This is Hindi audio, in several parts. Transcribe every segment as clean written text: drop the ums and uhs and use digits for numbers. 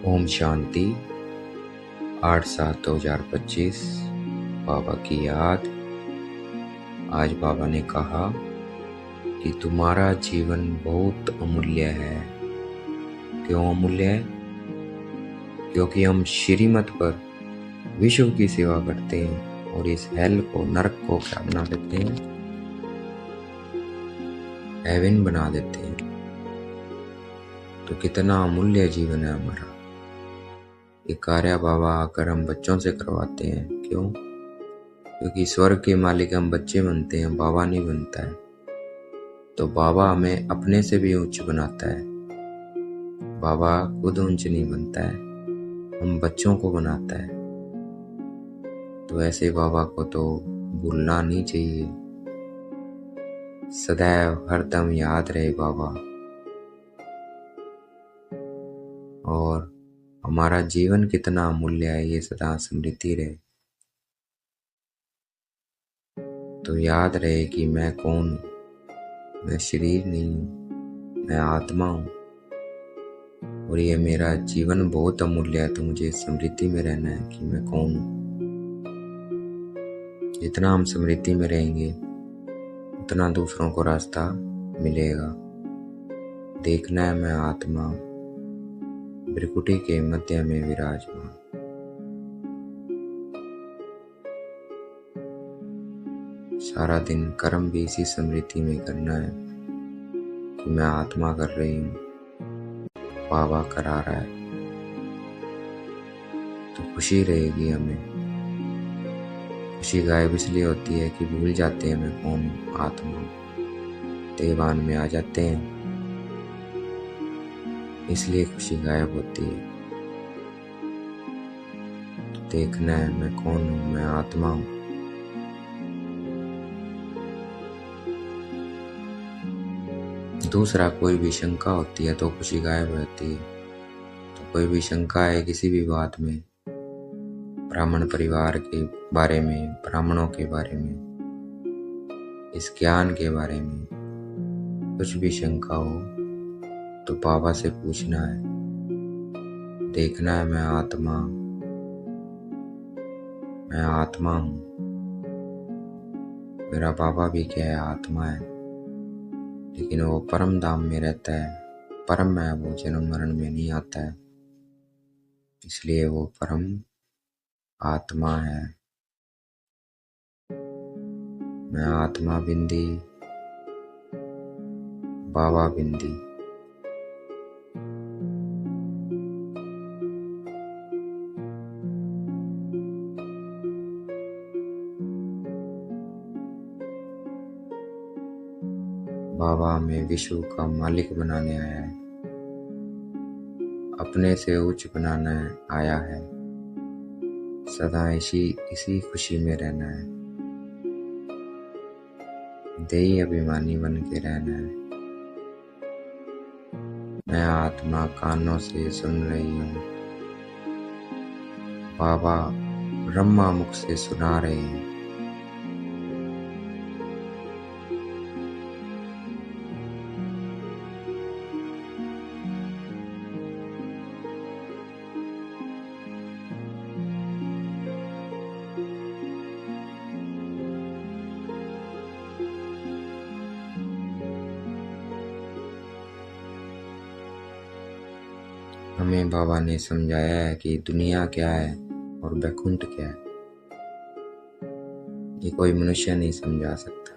ओम शांति। 8/7/2025 बाबा की याद। आज बाबा ने कहा कि तुम्हारा जीवन बहुत अमूल्य है। क्यों अमूल्य है? क्योंकि हम श्रीमत पर विश्व की सेवा करते हैं और इस हेल को, नरक को क्या बना देते हैं? हेवन बना देते हैं। तो कितना अमूल्य जीवन है हमारा। ये कार्य बाबा आकर हम बच्चों से करवाते हैं। क्यों? क्योंकि स्वर्ग के मालिक हम बच्चे बनते हैं, बाबा नहीं बनता है। तो बाबा हमें अपने से भी ऊंच बनाता है। बाबा खुद ऊंच नहीं बनता है, हम बच्चों को बनाता है। तो ऐसे बाबा को तो भूलना नहीं चाहिए। सदैव हरदम याद रहे बाबा, और हमारा जीवन कितना अमूल्य है ये सदा स्मृति रहे। तो याद रहे कि मैं कौन हूँ। मैं शरीर नहीं हूँ, मैं आत्मा हूँ, और ये मेरा जीवन बहुत अमूल्य है। तो मुझे स्मृति में रहना है कि मैं कौन हूँ। जितना हम स्मृति में रहेंगे उतना दूसरों को रास्ता मिलेगा। देखना है मैं आत्मा भ्रिकुटी के मध्य में विराजमान। सारा दिन कर्म भी इसी स्मृति में करना है कि मैं आत्मा कर रही हूँ, बाबा करा रहा है। तो खुशी रहेगी हमें। खुशी गायब इसलिए होती है कि भूल जाते हैं मैं कौन हूँ, आत्मा। देवान में आ जाते हैं, इसलिए खुशी गायब होती है। तो देखना है मैं कौन हूँ, मैं आत्मा हूँ। दूसरा, कोई भी शंका होती है तो खुशी गायब होती है। तो कोई भी शंका है किसी भी बात में, ब्राह्मण परिवार के बारे में, ब्राह्मणों के बारे में, इस ज्ञान के बारे में, कुछ भी शंका हो तो बाबा से पूछना है। देखना है मैं आत्मा हूँ। मेरा बाबा भी क्या है, आत्मा है, लेकिन वो परम धाम में रहता है। परम है, वो जन्म मरण में नहीं आता है, इसलिए वो परम आत्मा है। मैं आत्मा बिंदी, बाबा बिंदी। बाबा हमें विश्व का मालिक बनाने आया है, अपने से उच्च बनाना आया है। सदा इसी खुशी में रहना है, देही अभिमानी बन के रहना है। मैं आत्मा कानों से सुन रही हूँ, बाबा ब्रह्मा मुख से सुना रहे हैं। हमें बाबा ने समझाया है कि दुनिया क्या है और बैकुंठ क्या है। ये कोई मनुष्य नहीं समझा सकता।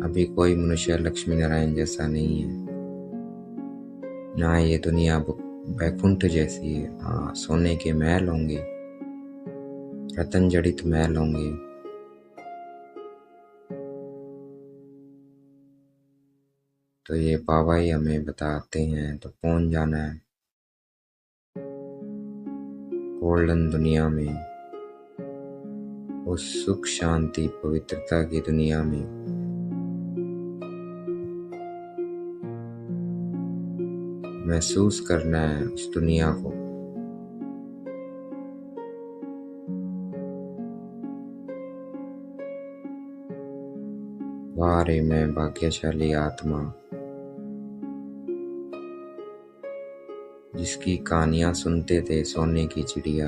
अभी कोई मनुष्य लक्ष्मी नारायण जैसा नहीं है, ना ये दुनिया बैकुंठ जैसी है। हाँ, सोने के महल होंगे, रतन जड़ित महल होंगे, तो ये बाबा ही हमें बताते हैं। तो कौन जाना है गोल्डन दुनिया में, उस सुख शांति पवित्रता की दुनिया में। महसूस करना है उस दुनिया को। वहाँ वारे मैं भाग्यशाली आत्मा, जिसकी कहानियां सुनते थे सोने की चिड़िया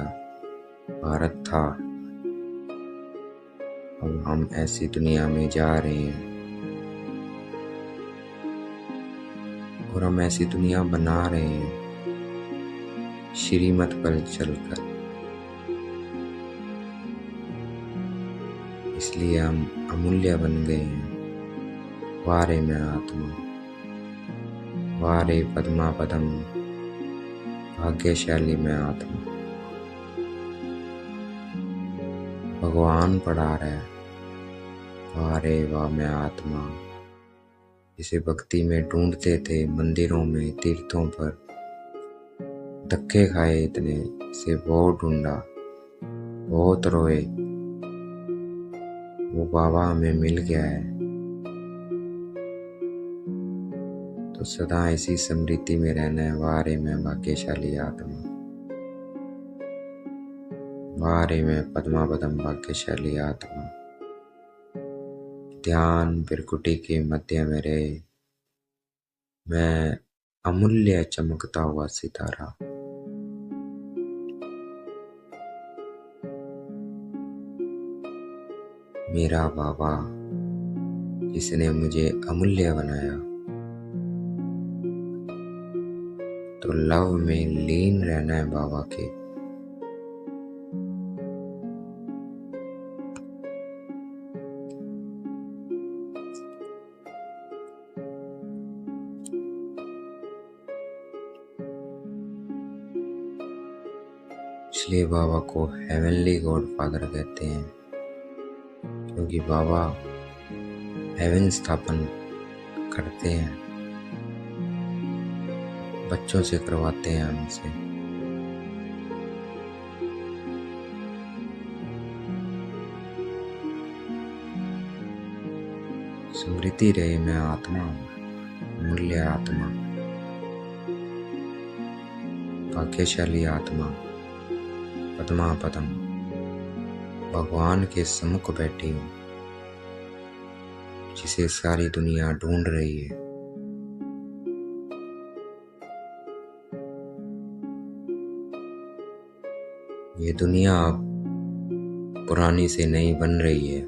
भारत था। अब हम ऐसी दुनिया में जा रहे हैं और हम ऐसी दुनिया बना रहे हैं श्रीमत पर चलकर। इसलिए हम अमूल्य बन गए हैं। वारे में आत्मा, वारे पद्मा पदम, भाग्यशाली में आत्मा। भगवान पढ़ा रहा है, वारे वाह में आत्मा, जिसे भक्ति में ढूंढते थे मंदिरों में तीर्थों पर। धक्के खाए इतने से बहुत ढूंढा, बहुत रोए, वो बाबा हमें मिल गया है। तो सदा इसी स्मृति में रहना है। वारे में भाग्यशाली आत्मा, वारे में पद्मा पदम, भाग्यशाली आत्मा। ध्यान बिरकुटी के मध्य में रहे, मैं अमूल्य चमकता हुआ सितारा। मेरा बाबा जिसने मुझे अमूल्य बनाया, तो लव में लीन रहना है बाबा के। इसलिए बाबा को हेवनली गॉड फादर कहते हैं, क्योंकि बाबा हेवन स्थापन करते हैं, बच्चों से करवाते हैं हमसे। स्मृति रहे, मैं आत्मा हूँ, मूल्य आत्मा, भाग्यशाली आत्मा, पद्मा पदम, भगवान के सम्मुख बैठी हूँ, जिसे सारी दुनिया ढूंढ रही है। ये दुनिया अब पुरानी से नई बन रही है।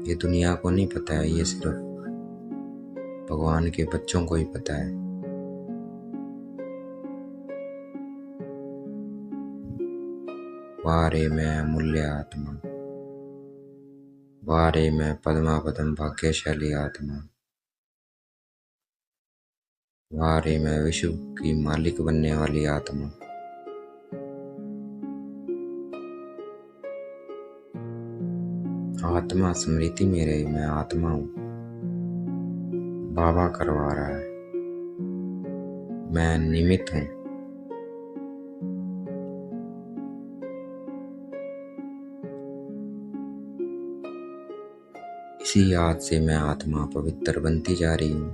ये दुनिया को नहीं पता है, ये सिर्फ भगवान के बच्चों को ही पता है। वारे मैं अमूल्य आत्मा, वारे मैं पद्मा पदम, भाग्यशाली आत्मा, वारे मैं विश्व की मालिक बनने वाली आत्मा। आत्मा स्मृति में रही, मैं आत्मा हूँ, बाबा करवा रहा है, मैं निमित्त हूँ। इसी याद से मैं आत्मा पवित्र बनती जा रही हूँ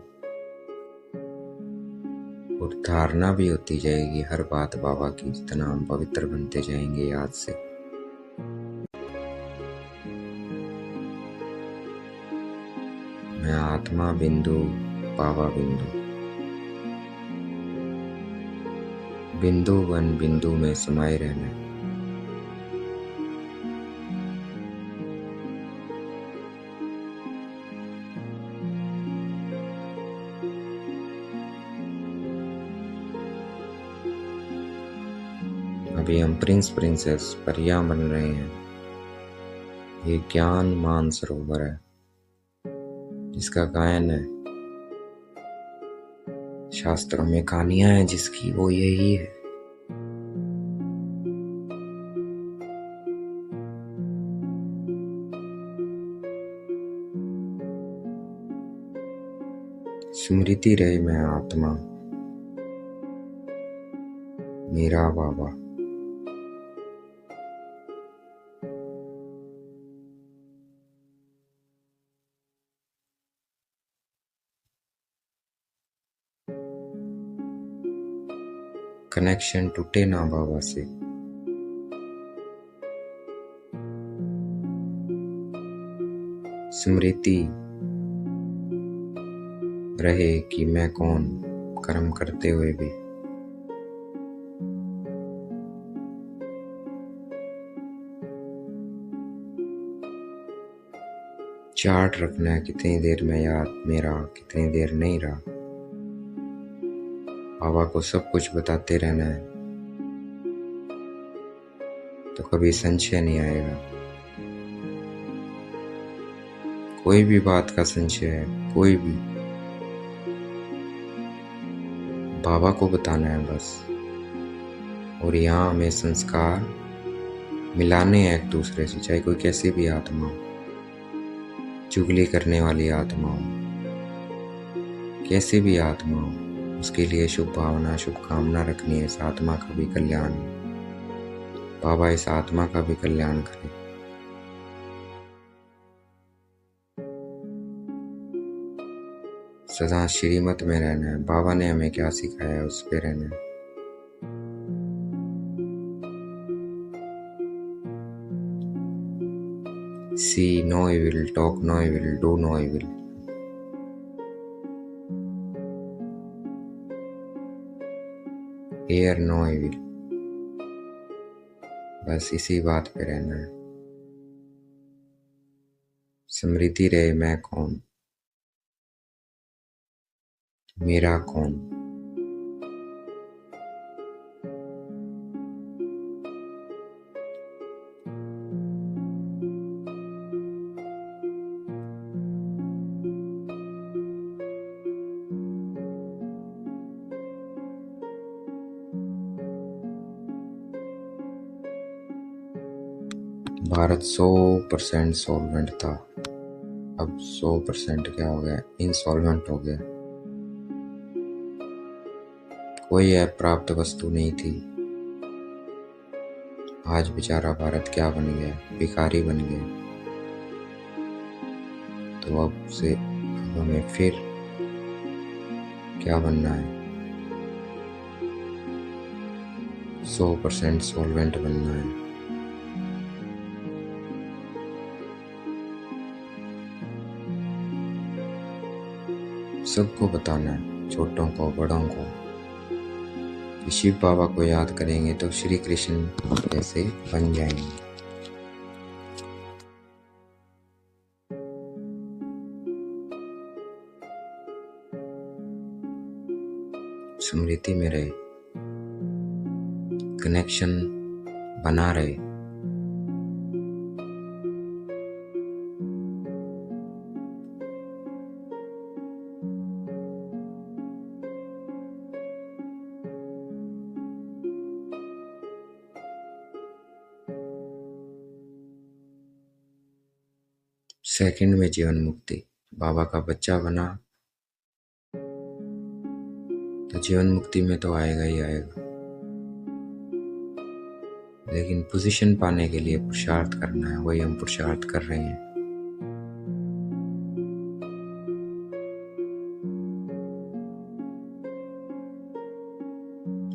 और धारणा भी होती जाएगी हर बात बाबा की, जितना हम पवित्र बनते जाएंगे याद से। मैं आत्मा बिंदु, बाबा बिंदु, बिंदु बन बिंदु में समाये रहना। अभी हम प्रिंस प्रिंसेस परियां बन रहे हैं। ये ज्ञान मान सरोवर है, जिसका गायन है शास्त्रों में, कहानियां हैं जिसकी, वो यही है। स्मृति रहे, मैं आत्मा, मेरा बाबा। कनेक्शन टूटे ना बाबा से। स्मृति रहे कि मैं कौन, कर्म करते हुए भी। चार्ट रखना है कितनी देर में याद मेरा, कितनी देर नहीं रहा। बाबा को सब कुछ बताते रहना है तो कभी संशय नहीं आएगा। कोई भी बात का संशय है, कोई भी, बाबा को बताना है बस। और यहाँ हमें संस्कार मिलाने हैं एक दूसरे से, चाहे कोई कैसी भी आत्मा हो, चुगली करने वाली आत्मा हो, कैसी भी आत्मा हो, उसके लिए शुभ भावना, शुभकामना रखनी है। इस आत्मा का भी कल्याण, बाबा इस आत्मा का भी कल्याण करे। सदा श्रीमत में रहना है। बाबा ने हमें क्या सिखाया है उस पे रहना है। See no evil, talk no evil, do no evil. Hear no evil. बस इसी बात पे रहना है। स्मृति रहे मैं कौन, मेरा कौन। भारत 100% सॉल्वेंट था, अब 100% क्या हो गया, इंसॉल्वेंट हो गया। कोई अप्राप्त वस्तु नहीं थी। आज बेचारा भारत क्या बन गया, भिखारी बन गया। तो अब से हमें फिर क्या बनना है, 100% सॉल्वेंट बनना है। सबको बताना है, छोटों को, बड़ों को, कि शिव बाबा को याद करेंगे तो श्री कृष्ण जैसे बन जाएंगे। स्मृति में रहे, कनेक्शन बना रहे। सेकंड में जीवन मुक्ति। बाबा का बच्चा बना तो जीवन मुक्ति में तो आएगा ही आएगा, लेकिन पोजीशन पाने के लिए पुरुषार्थ करना है। वही हम पुरुषार्थ कर रहे हैं।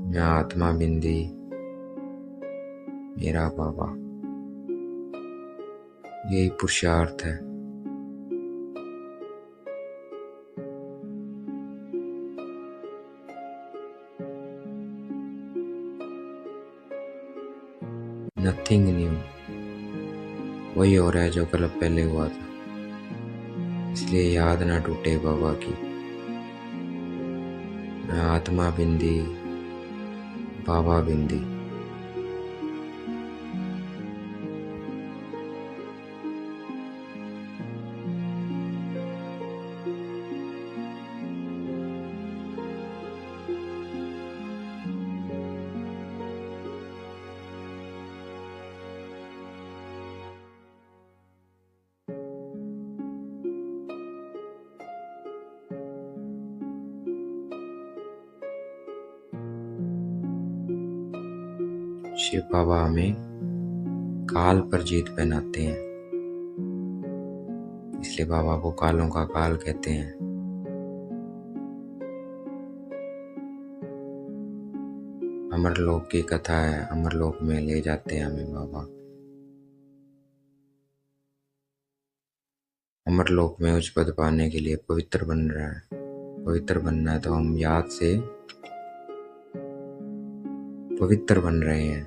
मैं आत्मा बिंदी, मेरा बाबा, यही पुरुषार्थ है। नथिंग न्यू, वही हो रहा है जो कल पहले हुआ था। इसलिए याद ना टूटे बाबा की। मैं आत्मा बिंदी, बाबा बिंदी। शिव बाबा हमें काल पर जीत पहनाते हैं, इसलिए बाबा को कालों का काल कहते हैं। अमरलोक की कथा है, अमरलोक में ले जाते हैं हमें बाबा। अमरलोक में उच्च पद पाने के लिए पवित्र बनना है तो हम याद से पवित्र बन रहे हैं।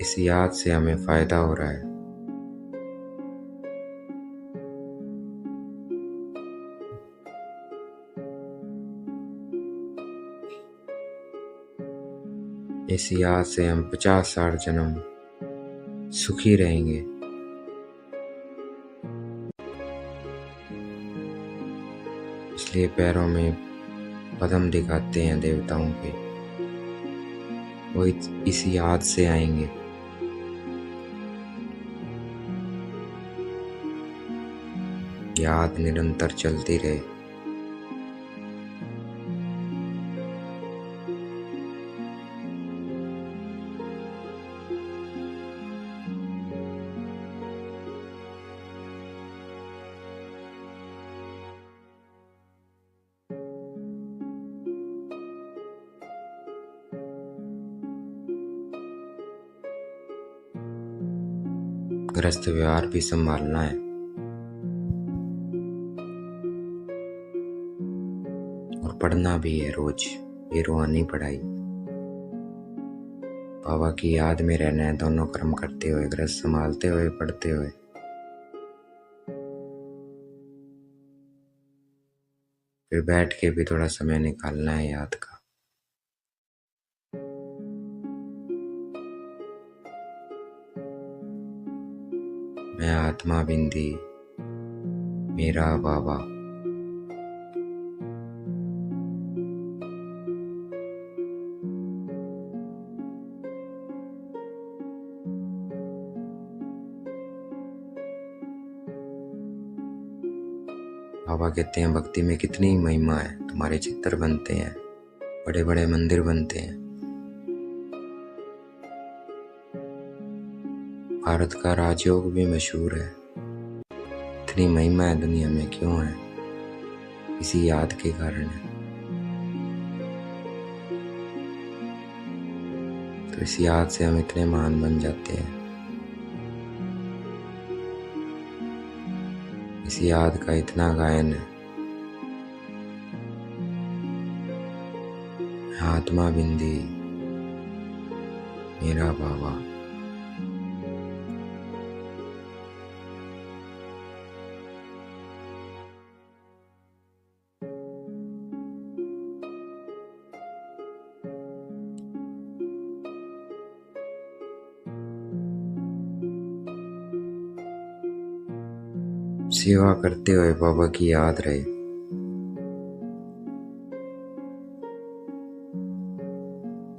इस याद से हमें फायदा हो रहा है। इस याद से हम 50-60 जन्म सुखी रहेंगे। इसलिए पैरों में पद्म दिखाते हैं देवताओं के, वो इस याद से आएंगे। याद निरंतर चलती रहे। गृहस्थ व्यवहार भी संभालना है और पढ़ना भी है रोज, ये रूहानी पढ़ाई। बाबा की याद में रहना है, दोनों कर्म करते हुए, गृहस्थ संभालते हुए, पढ़ते हुए। फिर बैठ के भी थोड़ा समय निकालना है याद का। मैं आत्मा बिंदी, मेरा बाबा। बाबा कहते हैं भक्ति में कितनी महिमा है, तुम्हारे चित्र बनते हैं, बड़े बड़े मंदिर बनते हैं। भारत का राजयोग भी मशहूर है। इतनी महिमा है दुनिया में, क्यों है? इसी याद के कारण है। तो इस याद से हम इतने महान बन जाते हैं। इस याद का इतना गायन है। आत्मा बिंदी, मेरा बाबा। सेवा करते हुए बाबा की याद रहे।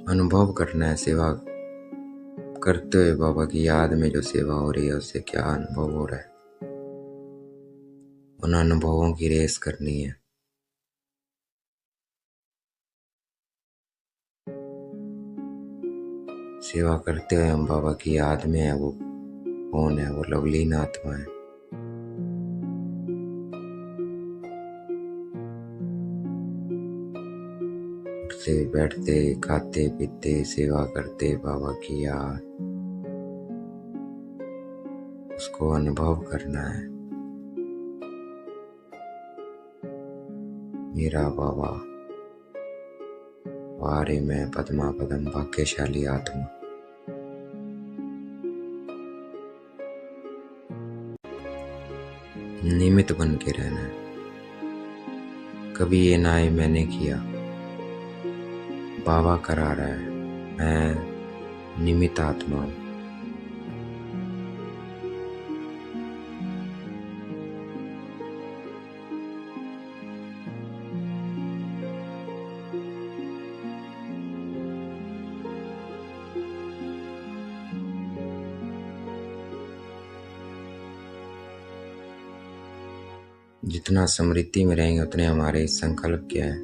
अनुभव करना है, सेवा करते हुए बाबा की याद में जो सेवा हो रही है उससे क्या अनुभव हो रहा है, उन अनुभवों की रेस करनी है। सेवा करते हुए हम बाबा की याद में है। वो कौन है? वो लवलीन आत्मा है। उठते बैठते, खाते पीते, सेवा करते बाबा की याद, उसको अनुभव करना है। मेरा बाबा, वारे मैं पद्मा पदम, भाग्यशाली आत्मा। निमित्त बन के रहना है। कभी ये ना आए मैंने किया, बाबा करा रहा है, मैं निमित्त आत्मा हूं। जितना समृद्धि में रहेंगे उतने हमारे संकल्प क्या है,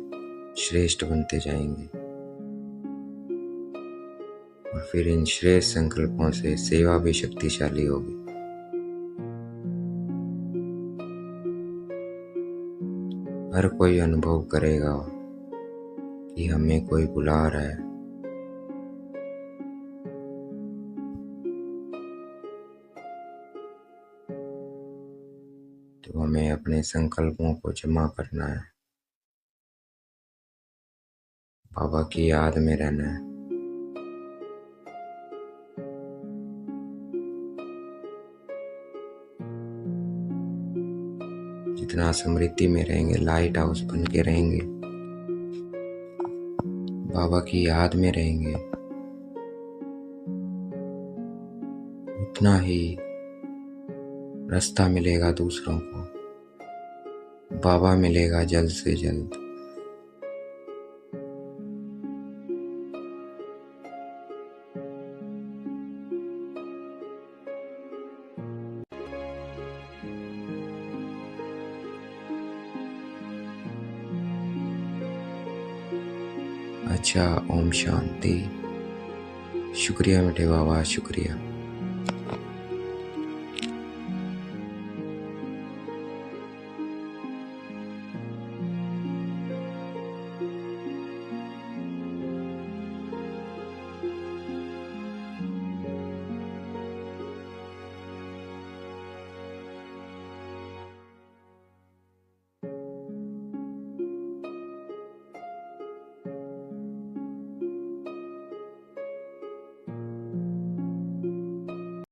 श्रेष्ठ बनते जाएंगे। और फिर इन श्रेष्ठ संकल्पों से सेवा भी शक्तिशाली होगी। हर कोई अनुभव करेगा कि हमें कोई बुला रहा है। तो हमें अपने संकल्पों को जमा करना है, बाबा की याद में रहना है। जितना स्मृति में रहेंगे, लाइट हाउस बन के रहेंगे, बाबा की याद में रहेंगे, उतना ही रास्ता मिलेगा दूसरों को, बाबा मिलेगा जल्द से जल्द। अच्छा, ओम शांति। शुक्रिया मीठे बाबा, शुक्रिया।